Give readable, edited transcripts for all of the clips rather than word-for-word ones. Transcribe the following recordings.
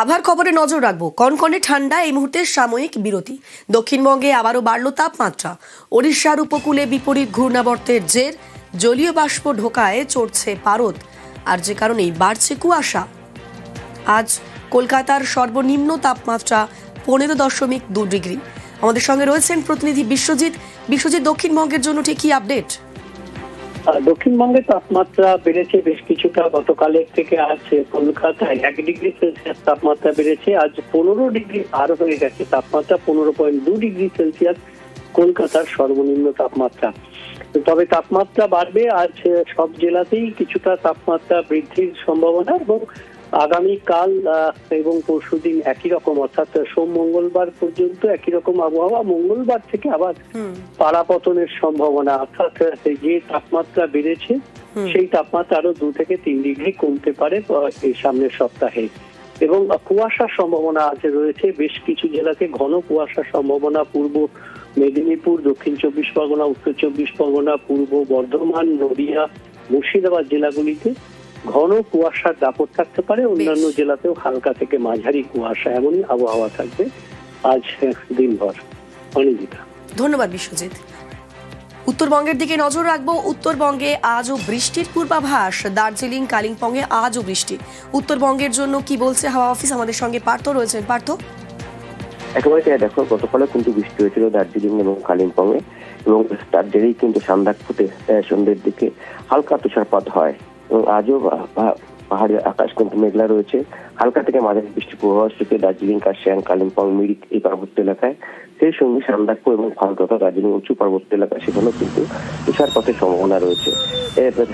আবহাওয়ার খবরে নজর রাখবো। কনকনে ঠান্ডা এই মুহূর্তে সাময়িক বিরতি। দক্ষিণবঙ্গে আবারও বাড়ল তাপমাত্রা। ওড়িশার উপকূলে বিপরীত ঘূর্ণাবর্তের জের, জলীয় বাষ্প ঢোকায় চড়ছে পারদ, আর যে কারণেই বাড়ছে কুয়াশা। আজ কলকাতার সর্বনিম্ন তাপমাত্রা 15.2 ডিগ্রি। আমাদের সঙ্গে রয়েছেন প্রতিনিধি বিশ্বজিৎ। দক্ষিণবঙ্গের জন্য ঠিক কি আপডেট? দক্ষিণবঙ্গে তাপমাত্রা বেড়েছে বেশ কিছুটা। গতকালের থেকে আজ কলকাতায় 1 ডিগ্রি সেলসিয়াস তাপমাত্রা বেড়েছে। আজ 15 ডিগ্রি পার হয়ে গেছে তাপমাত্রা। 15.2 ডিগ্রি সেলসিয়াস কলকাতার সর্বনিম্ন তাপমাত্রা। তবে তাপমাত্রা বাড়বে। আজ সব জেলাতেই কিছুটা তাপমাত্রা বৃদ্ধির সম্ভাবনা, এবং আগামীকাল এবং পরশুদিন একই রকম, অর্থাৎ সোম মঙ্গলবার পর্যন্ত একই রকম আবহাওয়া। মঙ্গলবার থেকে আবার পাড়াপতনের সম্ভাবনা, অর্থাৎ যে তাপমাত্রা বেড়েছে সেই তাপমাত্রা আরো 2 থেকে 3 ডিগ্রি কমতে পারে এই সামনের সপ্তাহে। এবং কুয়াশার সম্ভাবনা আজ রয়েছে বেশ কিছু জেলাতে। ঘন কুয়াশার সম্ভাবনা পূর্ব মেদিনীপুর, দক্ষিণ 24 পরগনা, উত্তর 24 পরগনা, পূর্ব বর্ধমান, নদিয়া, মুর্শিদাবাদ জেলাগুলিতে ঘন কুয়াশার দাপট থাকতে পারে। অন্যান্য জেলাতেও হালকা থেকে মাঝারি কুয়াশা, এমনই আবহাওয়া থাকবে আজ দিনভর। অনিন্দিতা, ধন্যবাদ বিশ্বজিৎ। উত্তরবঙ্গের দিকে নজর রাখবো। উত্তরবঙ্গে আজও বৃষ্টির পূর্বাভাস। দার্জিলিং, কালিম্পংয়ে আজও বৃষ্টি। উত্তরবঙ্গের জন্য কি বলছে হাওয়া অফিস? আমাদের সঙ্গে পার্থ রয়েছেন। পার্থ, একেবারে দেখো, গতকালে কিন্তু বৃষ্টি হয়েছিল দার্জিলিং এবং কালিম্পংয়ে, এবং তার জেরেই কিন্তু সান্দাকফুতে সন্ধ্যের দিকে হালকা তুষারপাত হয়। এবং আজও পাহাড়ি আকাশ কিন্তু মেঘলা রয়েছে। হালকা থেকে মাঝারি বৃষ্টির পূর্বাভাস রয়েছে দার্জিলিং, কার্শিয়াং, কালিম্পং, মিরিক এই পার্বত্য এলাকায়। সেই সঙ্গে সান্দাকফু এবং ফালততা দার্জিলিং উঁচু পার্বত্য এলাকা, সেখানেও কিন্তু তুষারপাতের সম্ভাবনা রয়েছে।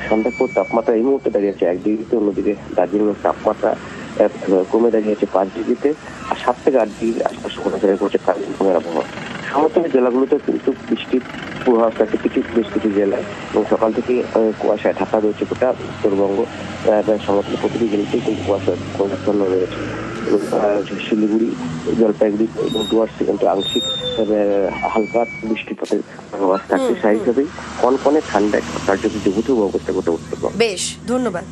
সান্দাকফুর তাপমাত্রা এই মুহূর্তে দাঁড়িয়েছে 1 ডিগ্রিতে, অন্যদিকে দার্জিলিং এর তাপমাত্রা কমে দাঁড়িয়েছে 5 ডিগ্রিতে, আর 7 থেকে 8 ডিগ্রির আশপাশে ঘোরাফেরা করছে কালিম্পংয়ের আবহাওয়া। সমতল জেলাগুলোতে কিন্তু বৃষ্টির পূর্বাভাস আছে বেশ কিছু জেলায়, এবং সকাল থেকে কুয়াশায় ঢাকা রয়েছে গোটা উত্তরবঙ্গ। সমতল প্রতিটি জেলাতেই কিন্তু কুয়াশাচ্ছন্ন রয়েছে। শিলিগুড়ি, জলপাইগুড়ি এবং ডুয়ার্সে কিন্তু আংশিক হালকা বৃষ্টিপাতের পূর্বাভাস থাকছে। স্বাভাবিকভাবেই কনকনে ঠান্ডা কার্যকরী যুবতী অবস্থা গোটা উত্তরবঙ্গ। বেশ, ধন্যবাদ।